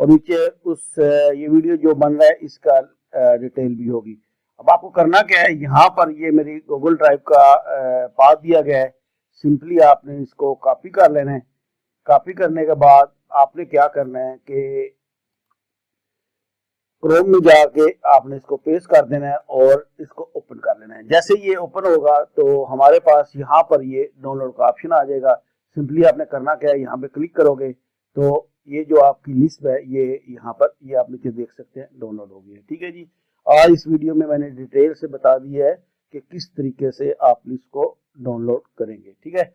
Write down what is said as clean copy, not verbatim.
और नीचे उस ये वीडियो जो बन रहा है इसका डिटेल भी होगी। अब आपको करना क्या है, यहाँ पर ये मेरी गूगल ड्राइव का पाथ दिया गया है, सिंपली आपने इसको कॉपी कर लेना है। कॉपी करने के बाद आपने क्या करना है कि क्रोम में जाके आपने इसको पेस्ट कर देना है और इसको ओपन कर लेना है। जैसे ये ओपन होगा तो हमारे पास यहाँ पर ये डाउनलोड का ऑप्शन आ जाएगा। सिंपली आपने करना क्या है, यहाँ पे क्लिक करोगे तो ये जो आपकी लिस्ट है ये यहाँ पर ये आप नीचे देख सकते हैं डाउनलोड हो गई है। ठीक है जी, आज इस वीडियो में मैंने डिटेल से बता दिया है कि किस तरीके से आप लिस्ट को डाउनलोड करेंगे। ठीक है।